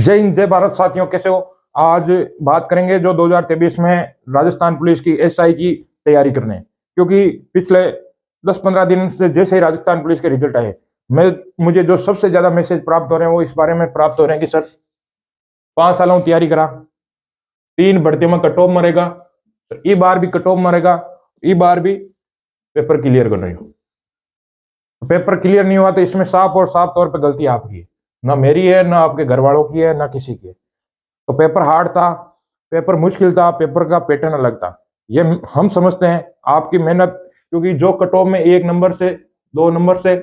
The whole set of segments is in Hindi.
जय हिंद, जय भारत साथियों, कैसे हो। आज बात करेंगे जो 2023 में राजस्थान पुलिस की एसआई की तैयारी करने, क्योंकि पिछले 10-15 दिन से जैसे ही राजस्थान पुलिस के रिजल्ट आए, मुझे जो सबसे ज्यादा मैसेज प्राप्त हो रहे हैं वो इस बारे में प्राप्त हो रहे हैं कि सर 5 सालों की तैयारी करा, 3 भर्तियों में कट ऑफ मरेगा, ई बार भी कट ऑफ मरेगा, ई बार भी पेपर क्लियर कर रही हो। पेपर क्लियर नहीं हुआ तो इसमें साफ और साफ तौर पर गलती आपकी है, ना मेरी है, ना आपके घर वालों की है, ना किसी की है। तो पेपर हार्ड था, पेपर मुश्किल था, पेपर का पैटर्न अलग था। ये हम समझते हैं आपकी मेहनत, क्योंकि जो कट ऑफ में 1 नंबर से 2 नंबर से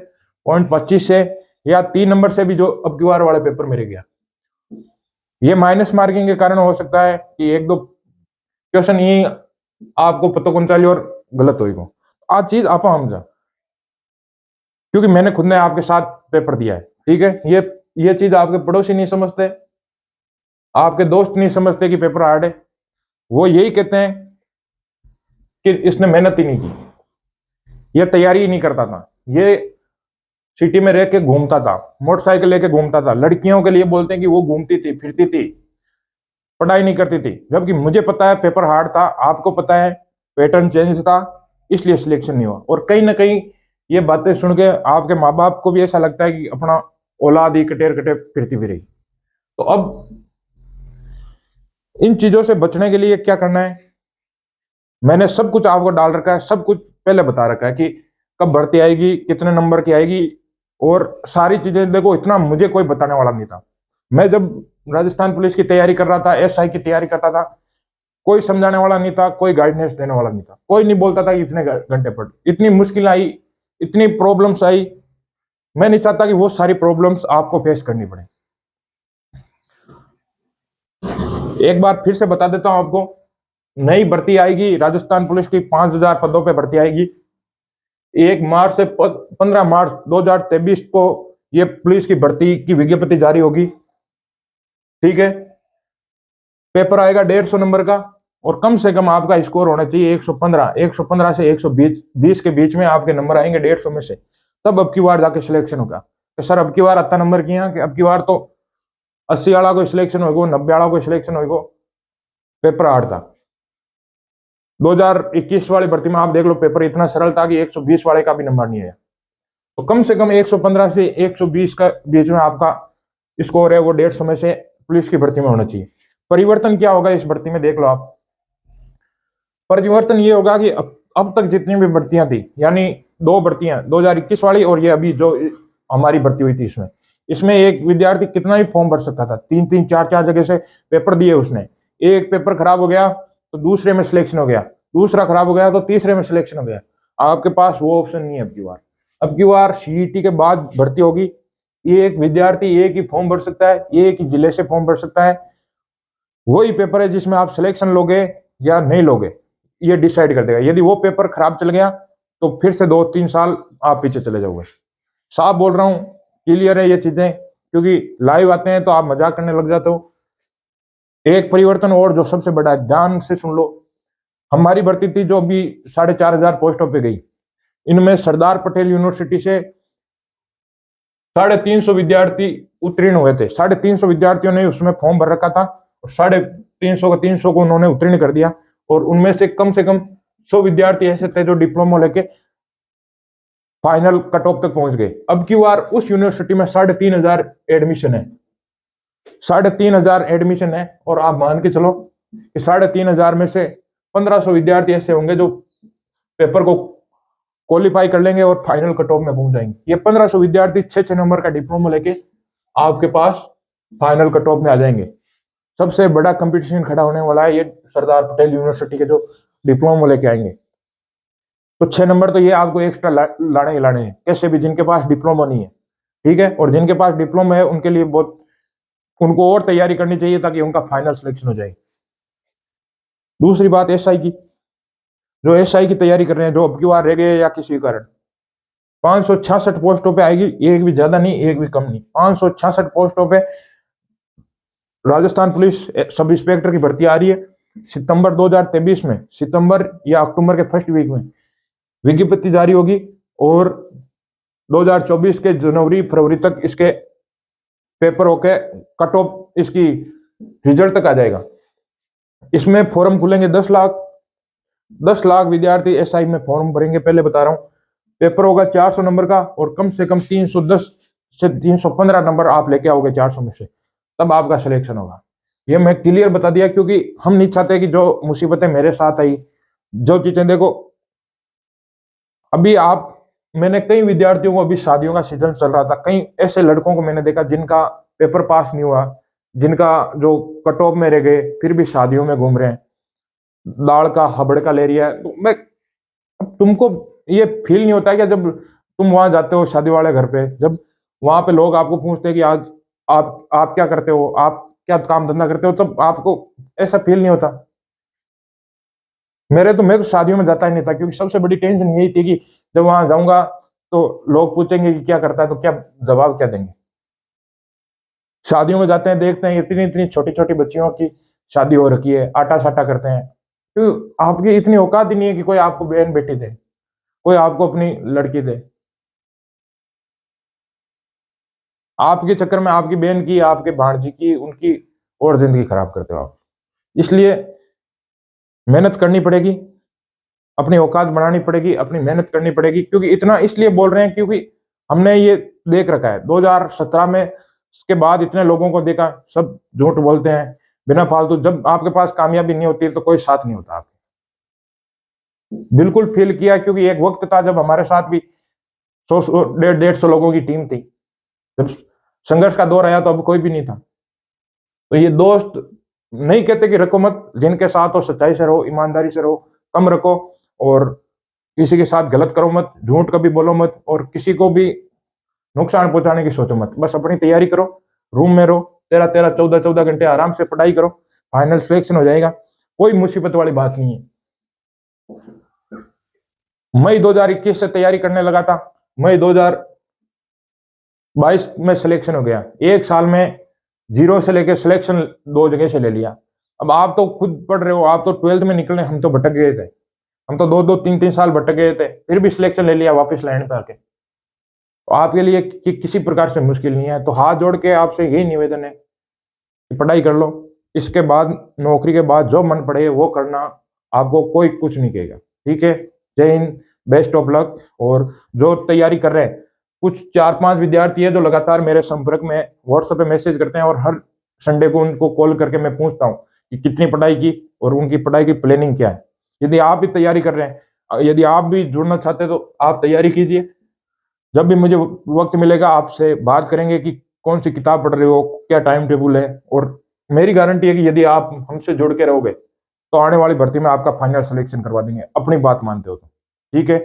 0.25 से या 3 नंबर से भी जो अब की बार वाले पेपर मेरे गया, ये माइनस मार्किंग के कारण हो सकता है कि 1-2 क्वेश्चन ही आपको पता कौन चली और गलत होगा। आज चीज आप समझा, क्योंकि मैंने खुद ने आपके साथ पेपर दिया है, ठीक है। ये चीज आपके पड़ोसी नहीं समझते, आपके दोस्त नहीं समझते कि पेपर हार्ड है। वो यही कहते हैं कि इसने मेहनत ही नहीं की, ये तैयारी ही नहीं करता था, ये सिटी में रह के घूमता था, मोटरसाइकिल लेके घूमता था। लड़कियों के लिए बोलते हैं कि वो घूमती थी, फिरती थी, पढ़ाई नहीं करती थी। जबकि मुझे पता है पेपर हार्ड था, आपको पता है पैटर्न चेंज था, इसलिए सिलेक्शन नहीं हुआ। और कहीं ना कहीं ये बातें सुन के आपके माँ बाप को भी ऐसा लगता है कि अपना औलाद ही कटेर कटेर फिरती भी रही। तो अब इन चीजों से बचने के लिए क्या करना है, मैंने सब कुछ आपको डाल रखा है, सब कुछ पहले बता रखा है कि कब भर्ती आएगी, कितने नंबर की आएगी, और सारी चीजें। देखो, इतना मुझे कोई बताने वाला नहीं था। मैं जब राजस्थान पुलिस की तैयारी कर रहा था, एसआई की तैयारी करता था, कोई समझाने वाला नहीं था, कोई गाइडेंस देने वाला नहीं था, कोई नहीं बोलता था कि इतने घंटे पढ़। इतनी मुश्किल आई, इतनी प्रॉब्लम्स आई, मैं नहीं चाहता कि वो सारी प्रॉब्लम्स आपको फेस करनी पड़े। एक बार फिर से बता देता हूं आपको, नई भर्ती आएगी राजस्थान पुलिस की, 5000 पदों पे भर्ती आएगी। 1 मार्च से 15 मार्च 2023 को ये पुलिस की भर्ती की विज्ञप्ति जारी होगी, ठीक है। पेपर आएगा 150 नंबर का, और कम से कम आपका स्कोर होना चाहिए 115 से 120 के बीच में आपके नंबर आएंगे 150 में से। तब अब की बार जाके सिलेक्शन होगा। तो सर अब की बार इतना नंबर किया कि अब की बार तो 80 वाला को सिलेक्शन होगा, 90 वाला को सिलेक्शन होगा। पेपर हार्ड था। 2021 वाली भर्ती में आप देख लो, पेपर इतना सरल था कि 120 वाले का भी नंबर नहीं आया। तो कम से कम 115 से 120 का बीच में आपका स्कोर है, वो 150 में से पुलिस की भर्ती में होना चाहिए। परिवर्तन क्या होगा इस भर्ती में, देख लो आप। परिवर्तन ये होगा कि अब तक जितनी भी भर्तियां थी, यानी 2 भर्तियां, 2021 वाली और ये अभी जो हमारी भर्ती हुई थी, इसमें एक विद्यार्थी कितना ही फॉर्म भर सकता था। 3-3, 4-4 जगह से पेपर दिए उसने। एक पेपर खराब हो गया तो दूसरे में सिलेक्शन हो गया, दूसरा खराब हो गया तो तीसरे में सिलेक्शन हो गया। आपके पास वो ऑप्शन नहीं है अब की बार। अब की बार सीईटी के बाद भर्ती होगी, एक विद्यार्थी एक ही फॉर्म भर सकता है, एक ही जिले से फॉर्म भर सकता है। वही पेपर है जिसमें आप सिलेक्शन लोगे या नहीं लोगे, ये डिसाइड कर देगा। यदि वो पेपर खराब चल गया तो फिर से 2-3 साल आप पीछे चले जाओगे। साफ बोल रहा हूं, क्लियर है ये चीजें, क्योंकि लाइव आते हैं तो आप मजाक करने लग जाते हो। एक परिवर्तन और जो सबसे बड़ा है, ध्यान से सुन लो। हमारी भर्ती थी जो अभी 4500 पोस्टों पे गई, इनमें सरदार पटेल यूनिवर्सिटी से 350 विद्यार्थी उत्तीर्ण हुए थे। 350 विद्यार्थियों ने उसमें फॉर्म भर रखा था, और 350 को उन्होंने उत्तीर्ण कर दिया। और उनमें से कम 100 विद्यार्थी ऐसे थे जो डिप्लोमा लेके फाइनल कट ऑफ तक पहुंच गए। अब की बार उस यूनिवर्सिटी में 3500 एडमिशन है, 3500 एडमिशन है। और आप मान के चलो कि 3500 में से 1500 विद्यार्थी ऐसे होंगे जो पेपर को क्वालिफाई कर लेंगे और फाइनल कट ऑफ में पहुंच जाएंगे। ये 1500 विद्यार्थी 6-6 नंबर का डिप्लोमा लेके आपके पास फाइनल कट ऑफ में आ जाएंगे। सबसे बड़ा कंपटीशन खड़ा होने वाला है ये सरदार पटेल यूनिवर्सिटी के जो डिप्लोमा लेके आएंगे। तो 6 नंबर तो ये आपको एक्स्ट्रा लाने ही लाने हैं, कैसे भी, जिनके पास डिप्लोमा नहीं है, ठीक है। और जिनके पास डिप्लोमा है उनके लिए बहुत, उनको और तैयारी करनी चाहिए ताकि उनका फाइनल सिलेक्शन हो जाए। दूसरी बात एसआई की, जो एसआई की तैयारी कर रहे हैं, जो अब की बार रह गए या किसी कारण, 566 पोस्टों पे आएगी, एक भी ज्यादा नहीं, एक भी कम नहीं, 566 पोस्टों पे राजस्थान पुलिस सब इंस्पेक्टर की भर्ती आ रही है। सितंबर 2023 में, सितंबर या अक्टूबर के फर्स्ट वीक में विज्ञप्ति जारी होगी, और 2024 के जनवरी फरवरी तक इसके पेपर होके कट ऑफ इसकी रिजल्ट तक आ जाएगा। इसमें फॉर्म खुलेंगे 10 लाख विद्यार्थी एसआई में फॉर्म भरेंगे। पहले बता रहा हूँ, पेपर होगा 400 नंबर का और कम से कम 310 से 315 नंबर आप लेके आओगे 400 में से, तब आपका सिलेक्शन होगा। ये मैं क्लियर बता दिया, क्योंकि हम नहीं चाहते कि जो मुसीबतें मेरे साथ आई, जो चीजें देखो अभी आप, मैंने कई विद्यार्थियों को, अभी शादियों का सीजन चल रहा था, कई ऐसे लड़कों को मैंने देखा जिनका पेपर पास नहीं हुआ, जिनका जो कट ऑफ में रह गए, फिर भी शादियों में घूम रहे हैं, दाल का हबड़ का ले रिया है। तो मैं, तुमको ये फील नहीं होता क्या जब तुम वहां जाते हो शादी वाले घर पे, जब वहां पे लोग आपको पूछते हैं कि आज आप क्या करते हो, आप क्या काम धंधा करते हो, तब आपको ऐसा फील नहीं होता? मैं तो शादियों में जाता ही नहीं था, क्योंकि सबसे बड़ी टेंशन यही थी कि जब वहां जाऊंगा तो लोग पूछेंगे कि क्या करता है, तो क्या जवाब क्या देंगे। शादियों में जाते हैं, देखते हैं इतनी इतनी छोटी छोटी बच्चियों की शादी हो रखी है, आटा साटा करते हैं, क्योंकि आपकी इतनी औकात ही नहीं है कि कोई आपको बहन बेटी दे, कोई आपको अपनी लड़की दे। आपके चक्कर में आपकी बहन की, आपके भांजी की, उनकी और जिंदगी खराब करते हो आप। इसलिए मेहनत करनी पड़ेगी, अपनी औकात बढ़ानी पड़ेगी, अपनी मेहनत करनी पड़ेगी। क्योंकि इतना इसलिए बोल रहे हैं क्योंकि हमने ये देख रखा है 2017 में, उसके बाद इतने लोगों को देखा, सब झूठ बोलते हैं बिना फालतू। जब आपके पास कामयाबी नहीं होती तो कोई साथ नहीं होता आपके। बिल्कुल फील किया, क्योंकि एक वक्त था जब हमारे साथ भी 100 150 लोगों की टीम थी। जब संघर्ष का दौर आया तो अब कोई भी नहीं था। तो ये दोस्त नहीं कहते कि रखो मत, जिनके साथ हो सच्चाई से रहो, ईमानदारी से रहो, कम रखो, और किसी के साथ गलत करो मत, झूठ कभी बोलो मत, और किसी को भी नुकसान पहुंचाने की सोचो मत। बस अपनी तैयारी करो, रूम में रहो, 13 13 14 14 घंटे आराम से पढ़ाई करो, फाइनल सिलेक्शन हो जाएगा। कोई मुसीबत वाली बात नहीं है। मई 2021 से तैयारी करने लगा था, मई 2022 में सिलेक्शन हो गया। एक साल में जीरो से लेकर सिलेक्शन 2 जगह से ले लिया। अब आप तो खुद पढ़ रहे हो, आप तो 12th में निकले, हम तो भटक गए थे, हम तो 2 2 3 3 साल भटक गए थे, फिर भी सिलेक्शन ले लिया वापस लाइन पे आके। तो आपके लिए किसी प्रकार से मुश्किल नहीं है। तो हाथ जोड़ के आपसे यही निवेदन है कि पढ़ाई कर लो, इसके बाद नौकरी के बाद जो मन पड़े वो करना, आपको कोई कुछ नहीं कहेगा। ठीक है, जय हिंद, बेस्ट ऑफ लक। और जो तैयारी कर रहे हैं, कुछ 4 5 विद्यार्थी है जो लगातार मेरे संपर्क में व्हाट्सएप पे मैसेज करते हैं, और हर संडे को उनको कॉल करके मैं पूछता हूँ कि कितनी पढ़ाई की और उनकी पढ़ाई की प्लानिंग क्या है। यदि आप भी तैयारी कर रहे हैं, यदि आप भी जुड़ना चाहते हैं, तो आप तैयारी कीजिए। जब भी मुझे वक्त मिलेगा आपसे बात करेंगे कि कौन सी किताब पढ़ रहे हो, क्या टाइम टेबल है। और मेरी गारंटी है कि यदि आप हमसे जुड़ के रहोगे तो आने वाली भर्ती में आपका फाइनल सिलेक्शन करवा देंगे, अपनी बात मानते हो तो। ठीक है।